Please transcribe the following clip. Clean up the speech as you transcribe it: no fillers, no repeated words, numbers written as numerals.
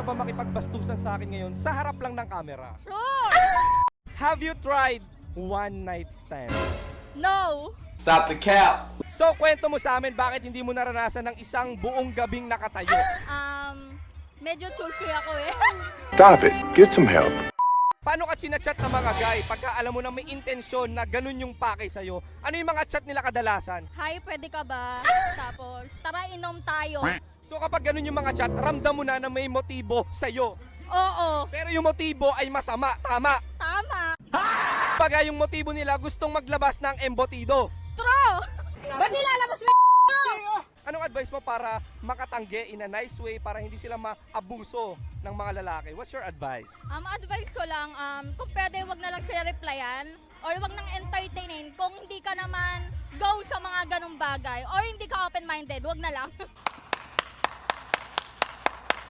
ka ba makipagbastusan sa akin ngayon sa harap lang ng camera? Sure! Have you tried one night stand? No! Stop the cap. So, kwento mo sa amin bakit hindi mo naranasan ng isang buong gabing nakatayo? Medyo choosy ako eh. Stop it. Get some help. Paano ka chinachat ng mga guy pagka alam mo na may intensyon na ganun yung pake sa'yo? Ano yung mga chat nila kadalasan? Hi, pwede ka ba? Tapos, tara inom tayo. So kapag ganun yung mga chat, ramdam mo na may motibo sa'yo. Oo, Pero yung motibo ay masama, tama. tama. Pag yung motibo nila gustong maglabas ng embotido. True! Ba't nilalabas mo? Anong advice mo para makatanggi in a nice way para hindi sila maabuso ng mga lalaki? What's your advice? Advice ko lang, kung pwede wag na lang sila replyan or wag nang entertainin kung hindi ka naman go sa mga ganong bagay or hindi ka open-minded, wag na lang.